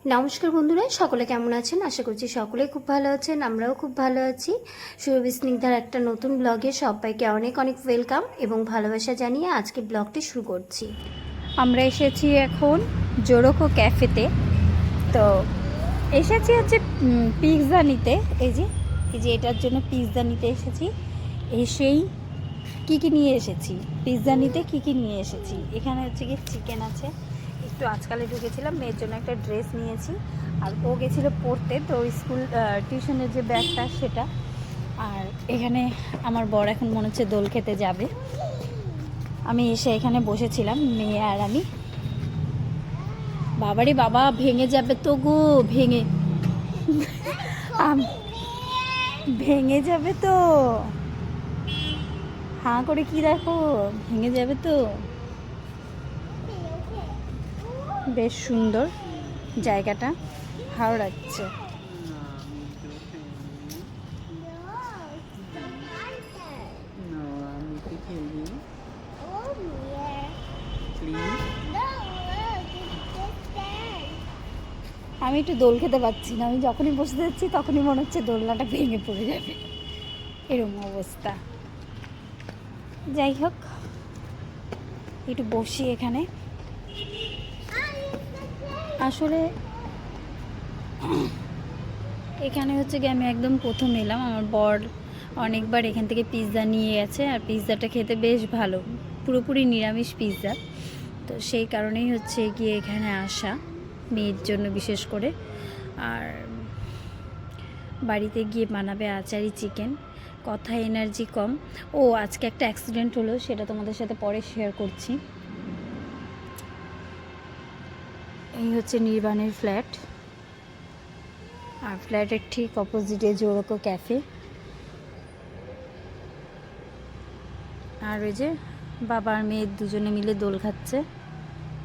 নমস্কার বন্ধুরা, সকলে কেমন আছেন? আশা করছি সকলে খুব ভালো আছেন। আমরাও খুব ভালো আছি। সুরভি স্নিগ্ধার একটা নতুন ব্লগে সবাইকে অনেক অনেক ওয়েলকাম এবং ভালোবাসা জানিয়ে আজকে ব্লগটি শুরু করছি। আমরা এসেছি এখন জোরোকো ক্যাফেতে। তো এসেছি হচ্ছে পিৎজা নিতে। এই যে এটার জন্য পিৎজা নিতে এসেছি। এসেই কী নিয়ে এসেছি, পিৎজা নিতে কী নিয়ে এসেছি। এখানে হচ্ছে কি চিকেন আছে, একটু আজকালে ঢুকেছিলাম, মেয়ের জন্য একটা ড্রেস নিয়েছি। আর ও গেছিলো পড়তে, তো স্কুল টিউশনের যে ব্যাগটা সেটা। আর এখানে আমার বর এখন মনে হচ্ছে দোল খেতে যাবে। আমি এসে এখানে বসেছিলাম, মেয়ে আর আমি। বাবারে বাবা, ভেঙে যাবে তো গো, ভেঙে যাবে তো। হাঁ করে কি দেখো, ভেঙে যাবে তো। বেশ সুন্দর জায়গাটা, ভালো লাগছে। আমি একটু দোল খেতে পারছি না। আমি যখনই বসে যাচ্ছি তখনই মনে হচ্ছে দোলনাটা ভেঙে পড়ে যাবে, এরকম অবস্থা। যাই হোক, একটু বসি এখানে। আসলে এখানে হচ্ছে কি আমি একদম প্রথম এলাম। আমার বর অনেকবার এখান থেকে পিৎজা নিয়ে গেছে, আর পিৎজাটা খেতে বেশ ভালো, পুরোপুরি নিরামিষ পিৎজা। তো সেই কারণেই হচ্ছে গিয়ে এখানে আসা, মেয়ের জন্য বিশেষ করে। আর বাড়িতে গিয়ে বানাবে আচারি চিকেন। কথা এনার্জি কম। ও আজকে একটা অ্যাক্সিডেন্ট হলো, সেটা তোমাদের সাথে পরে শেয়ার করছি। এই হচ্ছে নির্বাণের ফ্ল্যাট, আর ফ্ল্যাটের ঠিক অপোজিটে জোরোকো ক্যাফে। আর ওই যে বাবা আর মেয়ে দুজনে মিলে দোল খাচ্ছে,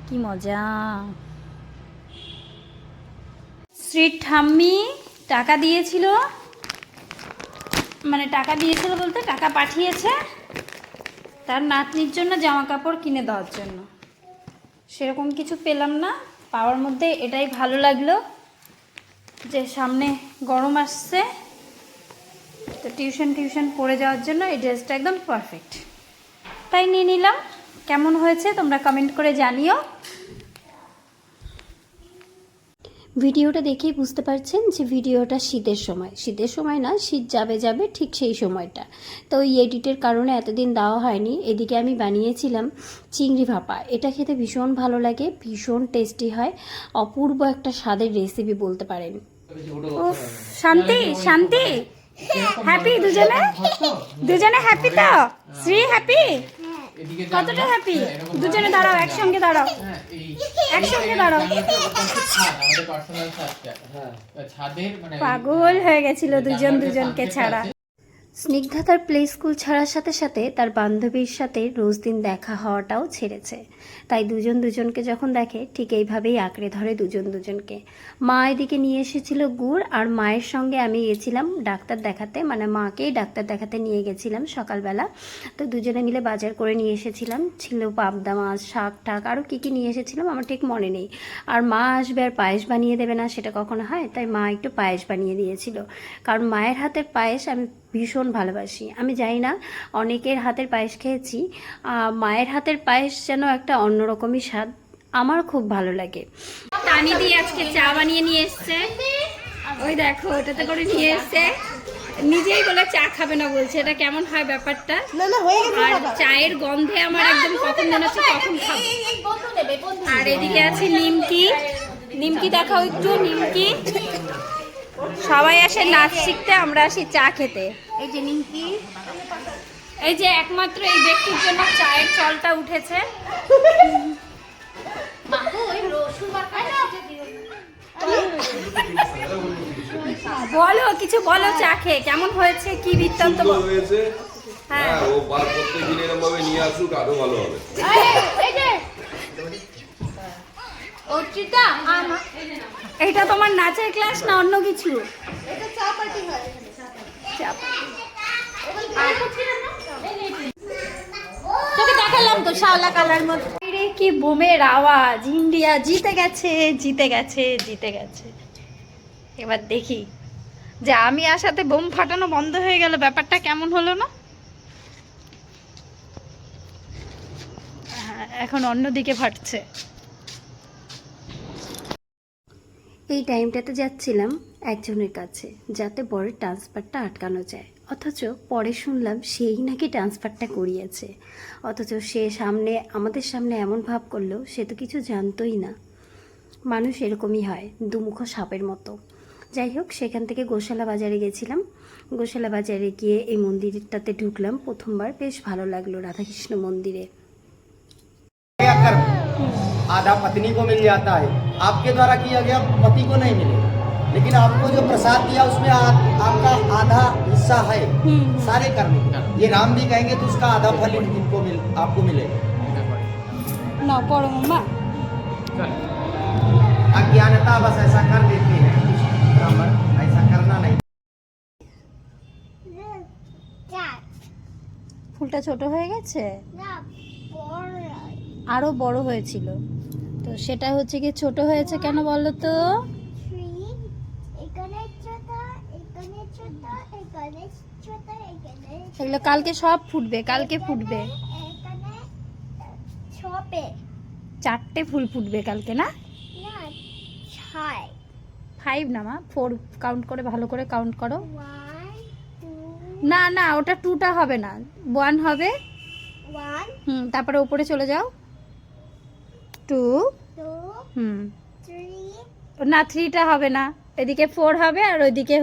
কি মজা। শ্রীর ঠাম্মি টাকা দিয়েছিল, মানে টাকা দিয়েছিল বলতে টাকা পাঠিয়েছে তার নাতনির জন্য জামা কাপড় কিনে দেওয়ার জন্য। সেরকম কিছু পেলাম না, পাওয়ার মধ্যে এটাই ভালো লাগলো যে সামনে গরম আসছে, তো টিউশন পড়ে যাওয়ার জন্য এই ড্রেসটা একদম পারফেক্ট, তাই নিয়ে নিলাম। কেমন হয়েছে তোমরা কমেন্ট করে জানিও। ভিডিওটা দেখেই বুঝতে পারছেন যে ভিডিওটা শীতের সময় না, শীত যাবে যাবে ঠিক সেই সময়টা। তো ওই এডিটের কারণে এতদিন দেওয়া হয়নি। এদিকে আমি বানিয়েছিলাম চিংড়ি ভাপা। এটা খেতে ভীষণ ভালো লাগে, ভীষণ টেস্টি হয়, অপূর্ব একটা স্বাদের রেসিপি বলতে পারেন। উফ, শান্তি শান্তি, হ্যাপি দুজনে হ্যাপি তো? শ্রী হ্যাপি? কতটা হ্যাপি? দুজনে দাঁড়াও, একসঙ্গে দাঁড়াও, একসঙ্গে দাঁড়াও। পাগল হয়ে গেছিল দুজনকে ছাড়া। স্নিগ্ধা তার প্লে স্কুল ছাড়ার সাথে সাথে তার বান্ধবীর সাথে রোজ দিন দেখা হওয়াটাও ছেড়েছে। তাই দুজনকে যখন দেখে ঠিক এইভাবেই আঁকড়ে ধরে দুজনকে। মা এদিকে নিয়ে এসেছিল গুড়, আর মায়ের সঙ্গে আমি গেছিলাম ডাক্তার দেখাতে, মানে মাকেই ডাক্তার দেখাতে নিয়ে গেছিলাম সকালবেলা। তো দুজনে মিলে বাজার করে নিয়ে এসেছিলাম, ছিল পাবদা মাছ, শাক টাক, আরও কী নিয়ে এসেছিলাম আমার ঠিক মনে নেই। আর মা আসবে আর পায়েস বানিয়ে দেবে না, সেটা কখনো হয়? তাই মা একটু পায়েস বানিয়ে দিয়েছিল, কারণ মায়ের হাতের পায়েস আমি ভীষণ ভালোবাসি। আমি জানি না, অনেকের হাতের পায়েস খেয়েছি, মায়ের হাতের পায়েস যেন একটা অন্যরকমই স্বাদ, আমার খুব ভালো লাগে। টানি দিয়ে আজকে চা বানিয়ে নিয়ে এসছে, ওই দেখো ওটাতে করে নিয়ে এসছে। নিজেই বলে চা খাবে না বলছে, এটা কেমন হয় ব্যাপারটা? আর চায়ের গন্ধে আমার একদম কখন মনে হচ্ছে কখন খাবো। আর এদিকে আছে নিমকি দেখাও একটু, নিমকি। সবাই আসে নাচ শিখতে, আমরা আসি চা খেতে। এই যে নিমকি, এই যে একমাত্র এই ব্যক্তির জন্য চায়ের চলটা উঠেছে। বলো কিছু, বলো চা খেয়ে কেমন হয়েছে, কি বৃত্তান্ত হয়েছে? হ্যাঁ, ও বার করতে গিয়ে এরকম ভাবে নিয়ে আসুক, আরো ভালো হবে। এটা তোমার নাচের ক্লাস না অন্য কিছু? এটা চা পার্টি হয়, চা পার্টি। তোকে দেখালাম তো শাওলা কালার মধ্যে। রে কি বোমের আওয়াজ! ইন্ডিয়া জিতে গেছে, জিতে গেছে, জিতে গেছে। এবার দেখি যে আমি আসাতে বোম ফাটানো বন্ধ হয়ে গেল, ব্যাপারটা কেমন হলো না? এখন অন্যদিকে ফাটছে। এই টাইমটাতে যাচ্ছিলাম একজনের কাছে যাতে বরের ট্রান্সফারটা আটকানো যায়, অথচ পরে শুনলাম সেই নাকি ট্রান্সফারটা করিয়েছে। অথচ সে আমাদের সামনে এমন ভাব করলো সে তো কিছু জানতোই না। মানুষ এরকমই হয়, দুমুখো সাপের মতো। যাই হোক, সেখান থেকে গোশালা বাজারে গেছিলাম। গোশালা বাজারে গিয়ে এই মন্দিরটাতে ঢুকলাম প্রথমবার, বেশ ভালো লাগলো রাধাকৃষ্ণ মন্দিরে। क्या कर्म आधा पत्नी को मिल जाता है, आपके द्वारा किया गया पति को नहीं मिलेगा, लेकिन आपको जो प्रसाद दिया उसमें आपका आधा हिस्सा है सारे कर्म का। ये राम भी कहेंगे तो उसका आधा फल इनको आपको मिलेगा। না পড়ো মাম্মা। अज्ञानता बस ऐसा कर देते हैं ब्राह्मण, ऐसा करना नहीं। ফুলটা ছোট হয়ে গেছে, আরো বড় হয়েছিল, তো সেটা হচ্ছে কি ছোট হয়েছে কেন বলো তো? এগুলো কালকে সব ফুটবে, কালকে ফুটবে। 4টে ফুল ফুটবে কালকে, না 5 না মা, 4 কাউন্ট করে, ভালো করে কাউন্ট করো। না না, ওটা 2টা হবে না, 1 হবে। তারপরে উপরে চলে যাও, 2, না 3টা হবে না, এদিকে 4 হবে আর ওইদিকে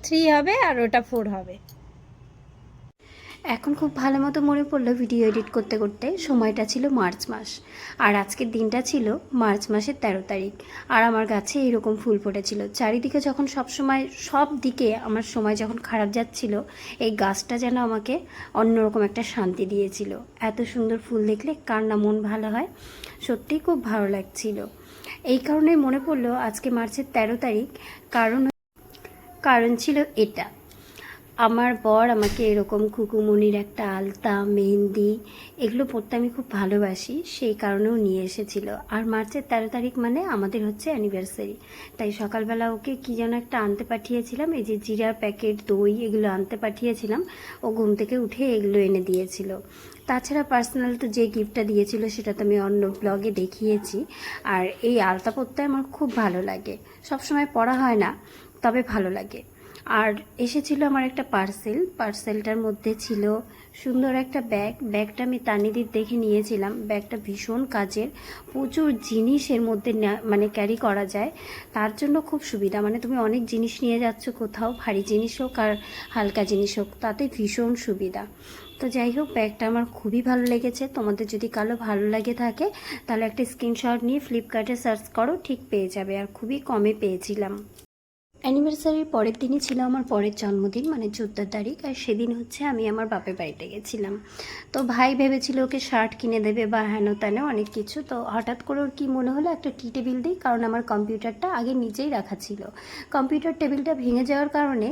3 হবে আর ওটা 4 হবে। এখন খুব ভালো মতো মনে পড়লো ভিডিও এডিট করতে করতে সময়টা ছিল মার্চ মাস, আর আজকের দিনটা ছিল মার্চ মাসের 13 তারিখ। আর আমার গাছে এরকম ফুল ফুটেছিল চারিদিকে, যখন সব দিকে আমার সময় যখন খারাপ যাচ্ছিল, এই গাছটা যেন আমাকে অন্যরকম একটা শান্তি দিয়েছিল। এত সুন্দর ফুল দেখলে কার না মন ভালো হয়, সত্যিই খুব ভালো লাগছিল। এই কারণেই মনে পড়লো আজকে মার্চের 13 তারিখ, কারণ ছিল এটা, আমার বর আমাকে এরকম খুকুমনির একটা আলতা, মেহেন্দি এগুলো পরতে আমি খুব ভালোবাসি, সেই কারণেও নিয়ে এসেছিল। আর মার্চের 13 তারিখ মানে আমাদের হচ্ছে অ্যানিভার্সারি, তাই সকালবেলা ওকে কী যেন একটা আনতে পাঠিয়েছিলাম, এই যে জিরার প্যাকেট, দই, এগুলো আনতে পাঠিয়েছিলাম। ও ঘুম থেকে উঠে এগুলো এনে দিয়েছিল। তাছাড়া পার্সোনাল তো যে গিফটটা দিয়েছিল সেটা তো আমি অন্য ব্লগে দেখিয়েছি। আর এই আলতা পরতে আমার খুব ভালো লাগে, সবসময় পরা হয় না, তবে ভালো লাগে। আর এসেছিল আমার একটা পার্সেলটার মধ্যে ছিল সুন্দর একটা ব্যাগটা আমি তানিদির দেখে নিয়েছিলাম। ব্যাগটা ভীষণ কাজের, প্রচুর জিনিস এর মধ্যে মানে ক্যারি করা যায়, তার জন্য খুব সুবিধা। মানে তুমি অনেক জিনিস নিয়ে যাচ্ছ কোথাও, ভারী জিনিস হোক আর হালকা জিনিস হোক, তাতে ভীষণ সুবিধা। তো যাই হোক, ব্যাগটা আমার খুবই ভালো লেগেছে। তোমাদের যদি কারো ভালো লাগে থাকে তাহলে একটা স্ক্রিনশট নিয়ে ফ্লিপকার্টে সার্চ করো, ঠিক পেয়ে যাবে। আর খুবই কমে পেয়েছিলাম। অ্যানিভার্সারির পরের দিনই ছিল আমার পরের জন্মদিন, মানে 14 তারিখ। আর সেদিন হচ্ছে আমি আমার বাপের বাড়িতে গেছিলাম। তো ভাই ভেবেছিল ওকে শার্ট কিনে দেবে বা হেন তেন অনেক কিছু। তো হঠাৎ করে ওর কী মনে হলো একটা টি টেবিল দিই, কারণ আমার কম্পিউটারটা আগে নিচেই রাখা ছিল। কম্পিউটার টেবিলটা ভেঙে যাওয়ার কারণে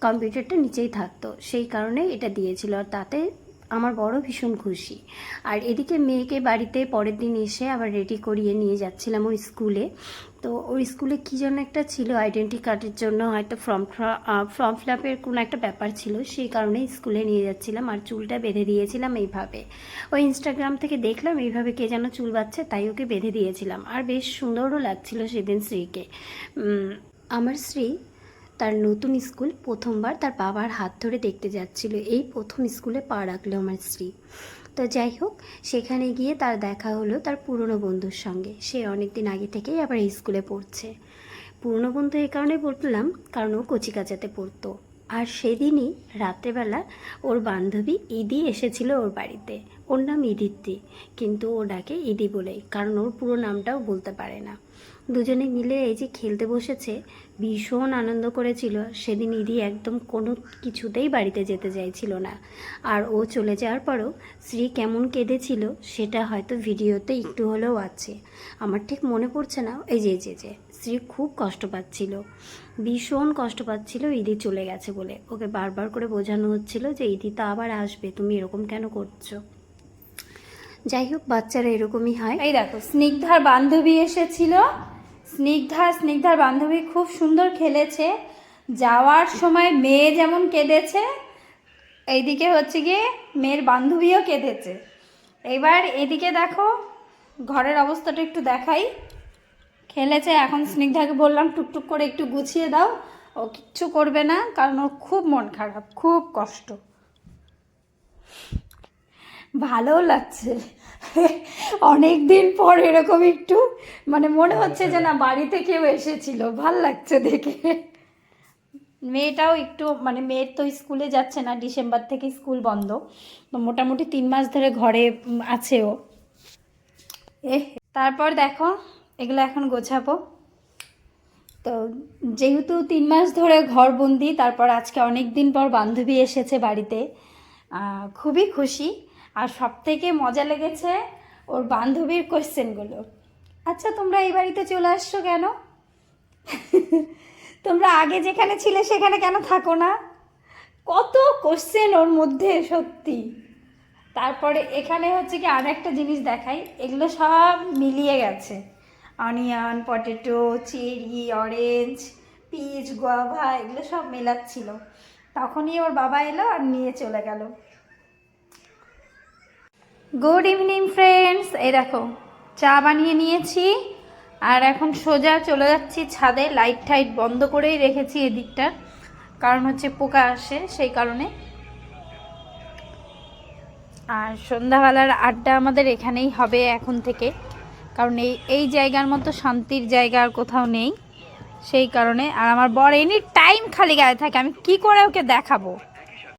কম্পিউটারটা নিচেই থাকতো, সেই কারণে এটা দিয়েছিল। আর তাতে আমার বড় ভীষণ খুশি। আর এদিকে মেয়েকে বাড়িতে পরের দিন এসে আবার রেডি করিয়ে নিয়ে যাচ্ছিলাম ওর স্কুলে। তো ওর স্কুলে কী যেন একটা ছিল, আইডেন্টি কার্ডের জন্য হয়তো ফর্ম ফিল আপের কোনো একটা ব্যাপার ছিল, সেই কারণে স্কুলে নিয়ে যাচ্ছিলাম। আর চুলটা বেঁধে দিয়েছিলাম এইভাবে, ওই ইনস্টাগ্রাম থেকে দেখলাম এইভাবে কে যেন চুল বাঁধছে, তাই ওকে বেঁধে দিয়েছিলাম। আর বেশ সুন্দরও লাগছিল সেদিন শ্রীকে। আমার শ্রী তার নতুন স্কুল প্রথমবার তার বাবার হাত ধরে দেখতে যাচ্ছিল, এই প্রথম স্কুলে পা রাখলো আমার স্ত্রী। তো যাই হোক, সেখানে গিয়ে তার দেখা হলো তার পুরনো বন্ধুর সঙ্গে। সে অনেক দিন আগে থেকেই আবার এই স্কুলে পড়ছে। পুরনো বন্ধু এই কারণে বললাম কারণ ও কচিকাচাতে পড়তো। আর সেদিনই রাত্রেবেলা ওর বান্ধবী ইদি এসেছিল ওর বাড়িতে। ওর নাম ইদিত্তি, কিন্তু ও ডাকে ইদি বলেই, কারণ ওর পুরো নামটাও বলতে পারে না। দুজনে মিলে এই যে খেলতে বসেছে, ভীষণ আনন্দ করেছিল। সেদিন ইদি একদম কোনো কিছুতেই বাড়িতে যেতে চাইছিল না। আর ও চলে যাওয়ার পরও শ্রী কেমন কেঁদেছিল সেটা হয়তো ভিডিওতে একটু হলেও আছে, আমার ঠিক মনে পড়ছে না। এই যে শ্রী খুব কষ্ট পাচ্ছিল, ভীষণ কষ্ট পাচ্ছিল ইদি চলে গেছে বলে। ওকে বারবার করে বোঝানো হচ্ছিল যে ইদি তো আবার আসবে, তুমি এরকম কেন করছো। যাই হোক, বাচ্চারা এরকমই হয়। এই দেখো স্নিগ্ধার বান্ধবী এসেছিল, স্নিগ্ধার বান্ধবী খুব সুন্দর খেলেছে। যাওয়ার সময় মেয়ে যেমন কেঁদেছে, এইদিকে হচ্ছে গিয়ে মেয়ের বান্ধবীও কেঁদেছে। এবার এদিকে দেখো ঘরের অবস্থাটা একটু দেখাই। খেলেছে, এখন স্নিগ্ধাকে বললাম টুকটুক করে একটু গুছিয়ে দাও, ও কিচ্ছু করবে না, কারণ ওর খুব মন খারাপ, খুব কষ্ট। ভালোও লাগছে, অনেক দিন পর এরকম একটু মানে মনে হচ্ছে যে না বাড়িতে কেউ এসেছিল, ভাল লাগছে দেখে। মেয়েটাও একটু মানে মেয়ের তো স্কুলে যাচ্ছে না, ডিসেম্বর থেকে স্কুল বন্ধ, তো মোটামুটি 3 মাস ধরে ঘরে আছে ও। তারপর দেখো এগুলো এখন গোছাবো। তো যেহেতু 3 মাস ধরে ঘরবন্দি, তারপর আজকে অনেক দিন পর বান্ধবী এসেছে বাড়িতে, খুবই খুশি। আর সবথেকে মজা লেগেছে ওর বান্ধবীর কোয়েশ্চেনগুলো। আচ্ছা তোমরা এই বাড়িতে চলে আসছো কেন? তোমরা আগে যেখানে ছিলে সেখানে কেন থাকো না? কত কোশ্চেন ওর মধ্যে, সত্যি। তারপরে এখানে হচ্ছে কি আর একটা জিনিস দেখাই, এগুলো সব মিলিয়ে গেছে, onion, potato, cherry, orange, peach, guava, এগুলো সব মেলাচ্ছিল। তখনই ওর বাবা এলো আর নিয়ে চলে গেল। গুড ইভিনিং ফ্রেন্ডস, এই দেখো চা বানিয়ে নিয়েছি আর এখন সোজা চলে যাচ্ছি ছাদে। লাইট টাইট বন্ধ করেই রেখেছি এদিকটা, কারণ হচ্ছে পোকা আসে সেই কারণে। আর সন্ধ্যাবেলার আড্ডা আমাদের এখানেই হবে এখন থেকে, কারণ এই জায়গার মতো শান্তির জায়গা আর কোথাও নেই, সেই কারণে। আর আমার বর এনি টাইম খালি গায়ে থাকে, আমি কি করে ওকে দেখাবো।